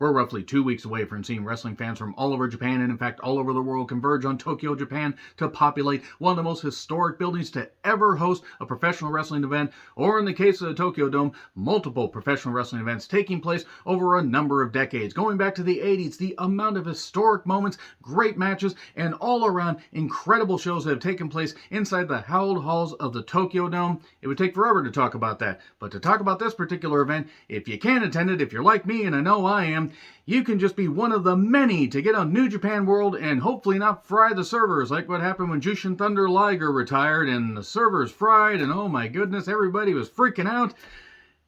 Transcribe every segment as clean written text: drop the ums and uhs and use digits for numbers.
We're roughly 2 weeks away from seeing wrestling fans from all over Japan and in fact all over the world converge on Tokyo, Japan to populate one of the most historic buildings to ever host a professional wrestling event, or in the case of the Tokyo Dome, multiple professional wrestling events taking place over a number of decades. Going back to the 80s, the amount of historic moments, great matches, and all around incredible shows that have taken place inside the hallowed halls of the Tokyo Dome. It would take forever to talk about that, but to talk about this particular event, if you can attend it, if you're like me, and I know I am, you can just be one of the many to get on New Japan World and hopefully not fry the servers like what happened when Jushin Thunder Liger retired and the servers fried and oh my goodness, everybody was freaking out.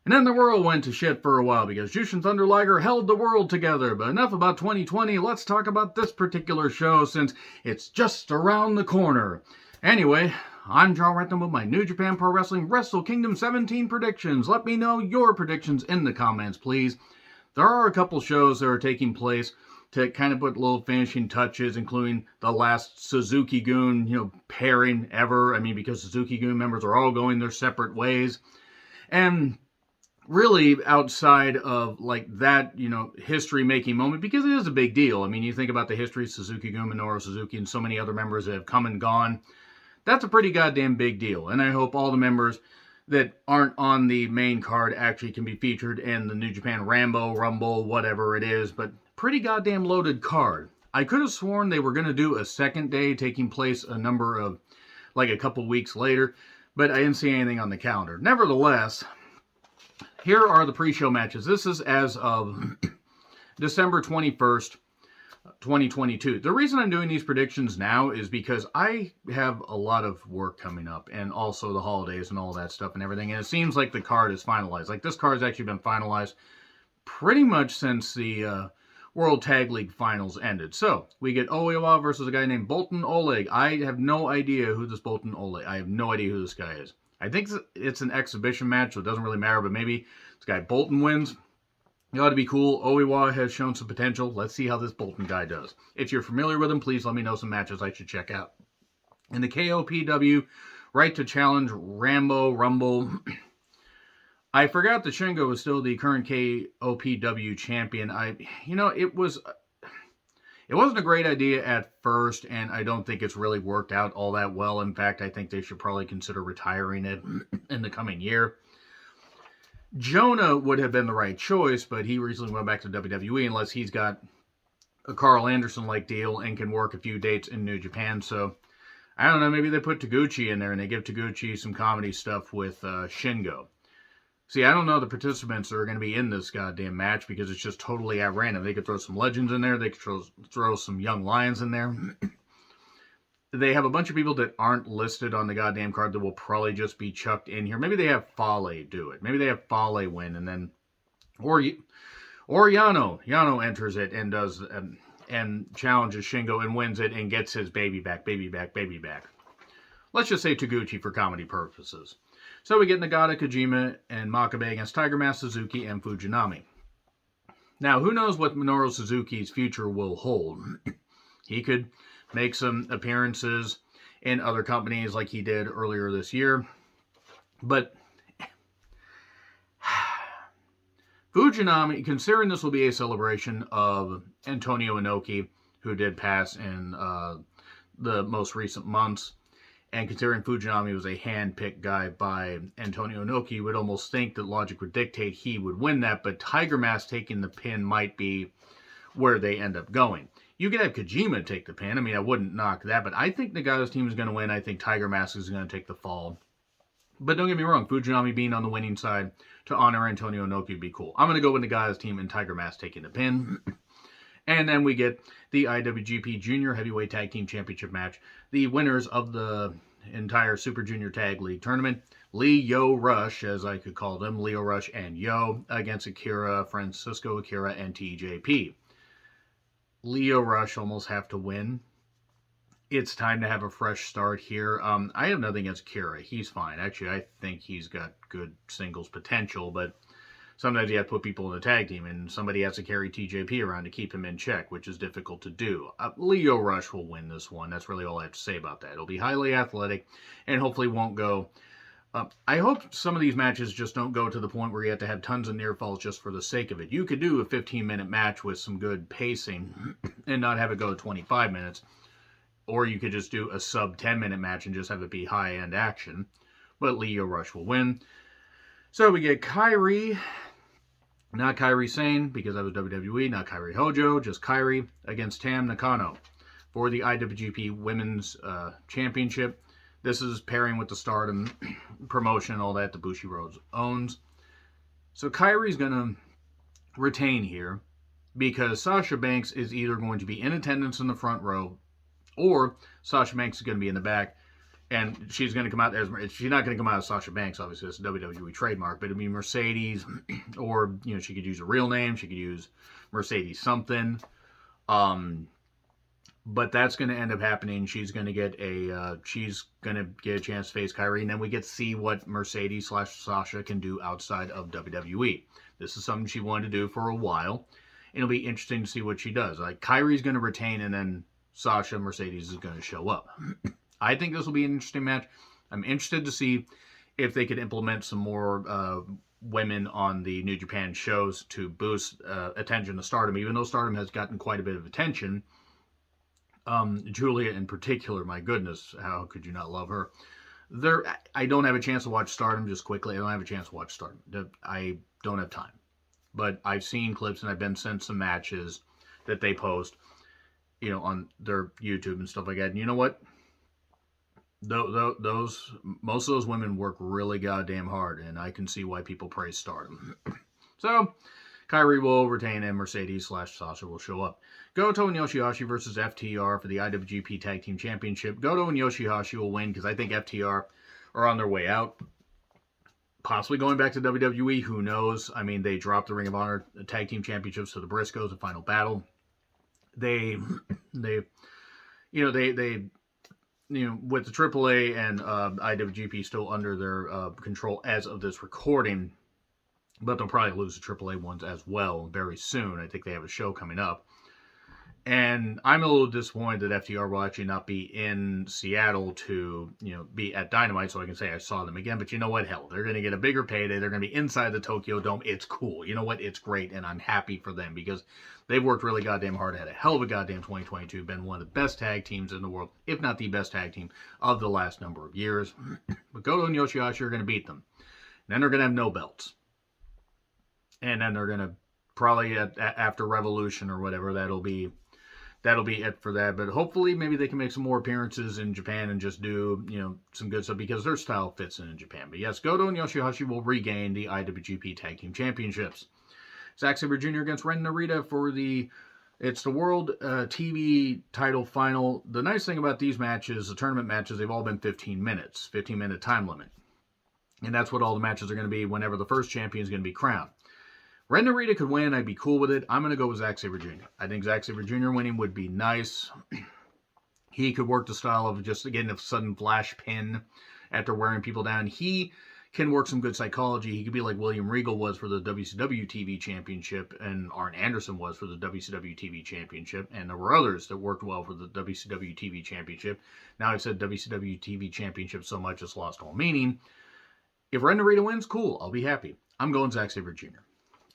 And then the world went to shit for a while because Jushin Thunder Liger held the world together. But enough about 2020, let's talk about this particular show since it's just around the corner. Anyway, I'm John Renton with my New Japan Pro Wrestling Wrestle Kingdom 17 predictions. Let me know your predictions in the comments, please. There are a couple shows that are taking place to kind of put little finishing touches, including the last Suzuki-gun, pairing ever. I mean, because Suzuki-gun members are all going their separate ways. And really outside of like that, history-making moment, because it is a big deal. I mean, you think about the history of Suzuki-gun, Minoru Suzuki, and so many other members that have come and gone. That's a pretty goddamn big deal. And I hope all the members that aren't on the main card actually can be featured in the New Japan Rambo, Rumble, whatever it is, but pretty goddamn loaded card. I could have sworn they were going to do a second day taking place a couple weeks later, but I didn't see anything on the calendar. Nevertheless, here are the pre-show matches. This is as of December 21st, 2022. The reason I'm doing these predictions now is because I have a lot of work coming up and also the holidays and all that stuff and everything. And it seems like the card is finalized. Like this card has actually been finalized pretty much since the World Tag League Finals ended. So we get Oiwa versus a guy named Boltin Oleg. I have no idea who this Boltin Oleg. I have no idea who this guy is. I think it's an exhibition match, so it doesn't really matter. But maybe this guy Boltin wins. It ought to be cool. Oiwa has shown some potential. Let's see how this Boltin guy does. If you're familiar with him, please let me know some matches I should check out. In the KOPW, Right to Challenge, Rambo, Rumble. I forgot that Shingo was still the current KOPW champion. It wasn't a great idea at first, and I don't think it's really worked out all that well. In fact, I think they should probably consider retiring it in the coming year. Jonah would have been the right choice, but he recently went back to WWE unless he's got a Carl Anderson-like deal and can work a few dates in New Japan. So, I don't know, maybe they put Taguchi in there and they give Taguchi some comedy stuff with Shingo. See, I don't know the participants that are going to be in this goddamn match because it's just totally at random. They could throw some legends in there. They could throw some young lions in there. They have a bunch of people that aren't listed on the goddamn card that will probably just be chucked in here. Maybe they have Fale do it. Maybe they have Fale win and then... Or Yano enters it and does... and challenges Shingo and wins it and gets his baby back. Let's just say Taguchi for comedy purposes. So we get Nagata, Kojima, and Makabe against Tiger Mask, Suzuki, and Fujinami. Now, who knows what Minoru Suzuki's future will hold? He could make some appearances in other companies like he did earlier this year. But Fujinami, considering this will be a celebration of Antonio Inoki, who did pass in the most recent months, and considering Fujinami was a hand-picked guy by Antonio Inoki, you would almost think that logic would dictate he would win that, but Tiger Mask taking the pin might be where they end up going. You could have Kojima take the pin. I mean, I wouldn't knock that, but I think Nagata's team is going to win. I think Tiger Mask is going to take the fall. But don't get me wrong, Fujinami being on the winning side to honor Antonio Inoki would be cool. I'm going to go with Nagata's team and Tiger Mask taking the pin. And then we get the IWGP Junior Heavyweight Tag Team Championship match. The winners of the entire Super Junior Tag League tournament, Leo Rush, as I could call them, Leo Rush and Yo, against Francisco Akira, and TJP. Leo Rush almost have to win. It's time to have a fresh start here. I have nothing against Akira. He's fine. Actually, I think he's got good singles potential, but sometimes you have to put people in the tag team, and somebody has to carry TJP around to keep him in check, which is difficult to do. Leo Rush will win this one. That's really all I have to say about that. It'll be highly athletic, and hopefully won't go I hope some of these matches just don't go to the point where you have to have tons of near falls just for the sake of it. You could do a 15-minute match with some good pacing and not have it go 25 minutes. Or you could just do a sub 10-minute match and just have it be high-end action. But Lio Rush will win. So we get Kairi, not Kairi Sane, because that was WWE, not Kairi Hojo, just Kairi against Tam Nakano for the IWGP Women's Championship. This is pairing with the Stardom promotion, all that the Bushiroad owns. So Kairi's going to retain here because Sasha Banks is either going to be in attendance in the front row or Sasha Banks is going to be in the back. And she's going to come out as, she's not going to come out as Sasha Banks, obviously, it's a WWE trademark, but it'd be Mercedes, or, you know, she could use a real name, she could use Mercedes something. But that's going to end up happening. She's going to get a chance to face Kairi, and then we get to see what Mercedes / Sasha can do outside of WWE. This is something she wanted to do for a while. It'll be interesting to see what she does. Like, Kairi's going to retain, and then Sasha Mercedes is going to show up. I think this will be an interesting match. I'm interested to see if they could implement some more women on the New Japan shows to boost attention to Stardom, even though Stardom has gotten quite a bit of attention. Julia in particular, my goodness, how could you not love her? I don't have a chance to watch Stardom, just quickly. I don't have a chance to watch Stardom. I don't have time. But I've seen clips and I've been sent some matches that they post, you know, on their YouTube and stuff like that. And you know what? Most of those women work really goddamn hard, and I can see why people praise Stardom. So, Kairi will retain, and Mercedes / Sasha will show up. Goto and Yoshihashi versus FTR for the IWGP Tag Team Championship. Goto and Yoshihashi will win because I think FTR are on their way out. Possibly going back to WWE, who knows? I mean, they dropped the Ring of Honor Tag Team Championships to the Briscoes in Final Battle. They with the AAA and IWGP still under their control as of this recording, but they'll probably lose the AAA ones as well very soon. I think they have a show coming up. And I'm a little disappointed that FTR will actually not be in Seattle to, be at Dynamite so I can say I saw them again. But you know what? Hell, they're going to get a bigger payday. They're going to be inside the Tokyo Dome. It's cool. You know what? It's great, and I'm happy for them because they've worked really goddamn hard. Had a hell of a goddamn 2022. Been one of the best tag teams in the world, if not the best tag team of the last number of years. But Goto and Yoshihashi are going to beat them. And then they're going to have no belts. And then they're going to probably, after Revolution or whatever, that'll be it for that. But hopefully maybe they can make some more appearances in Japan and just do, some good stuff because their style fits in Japan. But yes, Goto and Yoshihashi will regain the IWGP Tag Team Championships. Zack Sabre Jr. against Ren Narita for the World TV title final. The nice thing about these matches, the tournament matches, they've all been 15 minutes, 15-minute time limit. And that's what all the matches are going to be whenever the first champion is going to be crowned. Ren Narita could win. I'd be cool with it. I'm going to go with Zack Sabre Jr. I think Zack Sabre Jr. winning would be nice. He could work the style of just getting a sudden flash pin after wearing people down. He can work some good psychology. He could be like William Regal was for the WCW TV Championship and Arn Anderson was for the WCW TV Championship. And there were others that worked well for the WCW TV Championship. Now I've said WCW TV Championship so much it's lost all meaning. If Ren Narita wins, cool. I'll be happy. I'm going Zack Sabre Jr.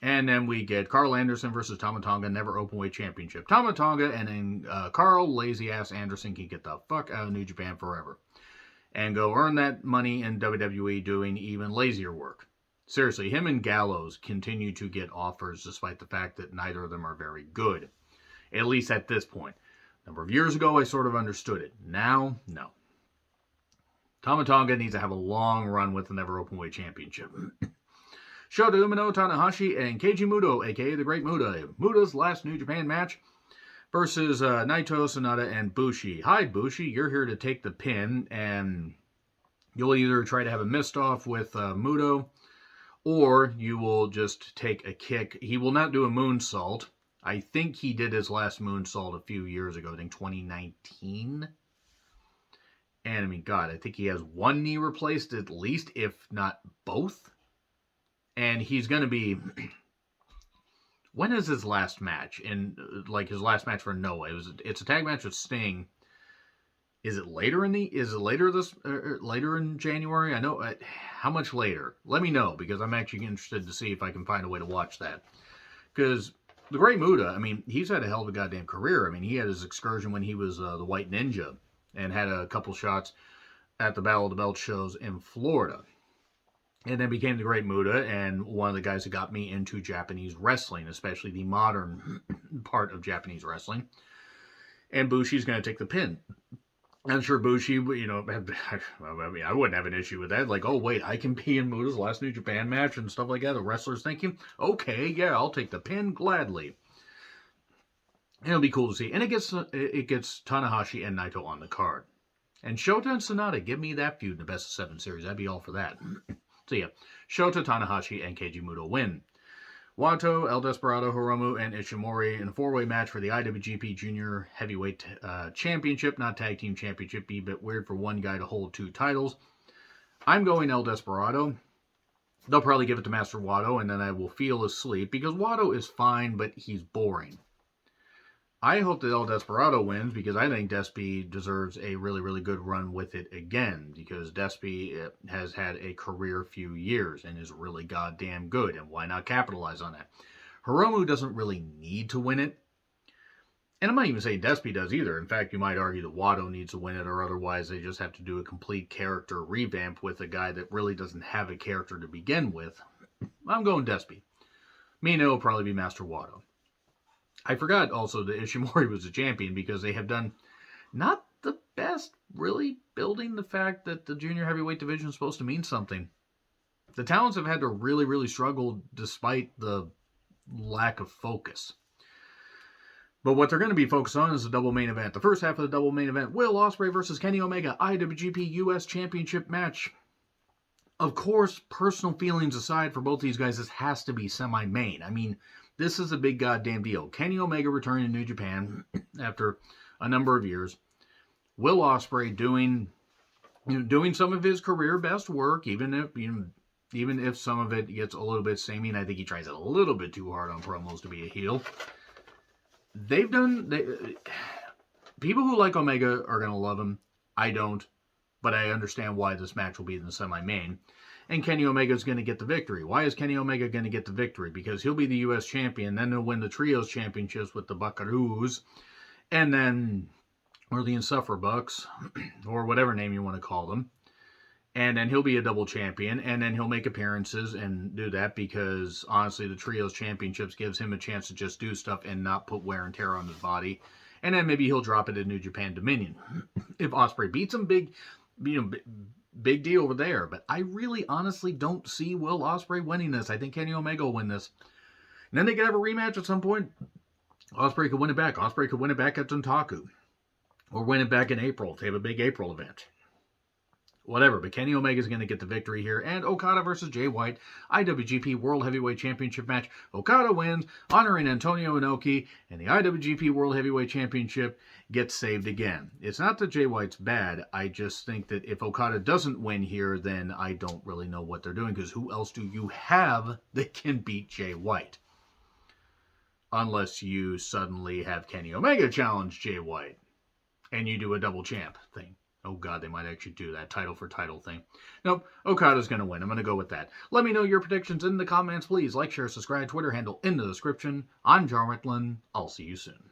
And then we get Carl Anderson versus Tama Tonga, Never Openweight Championship. Tama Tonga and then Carl, lazy-ass Anderson can get the fuck out of New Japan forever. And go earn that money in WWE doing even lazier work. Seriously, him and Gallows continue to get offers despite the fact that neither of them are very good. At least at this point. A number of years ago, I sort of understood it. Now, no. Tama Tonga needs to have a long run with the Never Openweight Championship. Shota Umino, Tanahashi, and Keiji Muto, a.k.a. The Great Muta. Muta's last New Japan match versus Naito, Sonata, and Bushi. Hi, Bushi. You're here to take the pin, and you'll either try to have a mist-off with Muto, or you will just take a kick. He will not do a moonsault. I think he did his last moonsault a few years ago, I think 2019. And, I mean, God, I think he has one knee replaced at least, if not both. And he's going to be... When is his last match? His last match for Noah. It's a tag match with Sting. Is it later in the? Is it later this? Later in January? I know. How much later? Let me know, because I'm actually interested to see if I can find a way to watch that. Because the Great Muta, I mean, he's had a hell of a goddamn career. I mean, he had his excursion when he was the White Ninja and had a couple shots at the Battle of the Belts shows in Florida. And then became the Great Muta, and one of the guys that got me into Japanese wrestling, especially the modern part of Japanese wrestling. And Bushi's going to take the pin. I'm sure Bushi, I wouldn't have an issue with that. Like, oh, wait, I can be in Muta's last New Japan match and stuff like that. The wrestler's thinking, okay, yeah, I'll take the pin gladly. And it'll be cool to see. And it gets Tanahashi and Naito on the card. And Shota and Sonata, give me that feud in the Best of 7 series. I'd be all for that. So yeah, Shota, Tanahashi, and Keiji Muto win. Wato, El Desperado, Hiromu, and Ishimori in a 4-way match for the IWGP Junior Heavyweight Championship, not Tag Team Championship. Be a bit weird for one guy to hold 2 titles. I'm going El Desperado. They'll probably give it to Master Wato, and then I will feel asleep, because Wato is fine, but he's boring. I hope that El Desperado wins, because I think Despy deserves a really, really good run with it again, because Despy has had a career few years and is really goddamn good, and why not capitalize on that? Hiromu doesn't really need to win it, and I'm not even saying Despy does either. In fact, you might argue that Wato needs to win it, or otherwise they just have to do a complete character revamp with a guy that really doesn't have a character to begin with. I'm going Despy. Mina will probably be Master Wato. I forgot also that Ishimori was a champion, because they have done not the best really building the fact that the junior heavyweight division is supposed to mean something. The talents have had to really, really struggle despite the lack of focus. But what they're going to be focused on is the double main event. The first half of the double main event, Will Ospreay versus Kenny Omega, IWGP US Championship match. Of course, personal feelings aside for both these guys, this has to be semi-main. I mean, this is a big goddamn deal. Kenny Omega returning to New Japan after a number of years. Will Ospreay doing some of his career best work, even if some of it gets a little bit samey. And I think he tries it a little bit too hard on promos to be a heel. People who like Omega are going to love him. I don't, but I understand why this match will be in the semi-main. And Kenny Omega is going to get the victory. Why is Kenny Omega going to get the victory? Because he'll be the U.S. champion, then he'll win the Trios Championships with the Buckaroos, and then, or the Insuffer Bucks, or whatever name you want to call them. And then he'll be a double champion, and then he'll make appearances and do that, because honestly, the Trios Championships gives him a chance to just do stuff and not put wear and tear on his body. And then maybe he'll drop it in New Japan Dominion. If Ospreay beats him, big deal over there. But I really honestly don't see Will Ospreay winning this. I think Kenny Omega will win this. And then they could have a rematch at some point. Ospreay could win it back. Ospreay could win it back at Dontaku. Or win it back in April. They have a big April event. Whatever, but Kenny Omega is going to get the victory here. And Okada versus Jay White, IWGP World Heavyweight Championship match. Okada wins, honoring Antonio Inoki, and the IWGP World Heavyweight Championship gets saved again. It's not that Jay White's bad. I just think that if Okada doesn't win here, then I don't really know what they're doing, because who else do you have that can beat Jay White? Unless you suddenly have Kenny Omega challenge Jay White, and you do a double champ thing. Oh, God, they might actually do that title for title thing. Nope, Okada's going to win. I'm going to go with that. Let me know your predictions in the comments, please. Like, share, subscribe, Twitter handle in the description. I'm John Ritlin. I'll see you soon.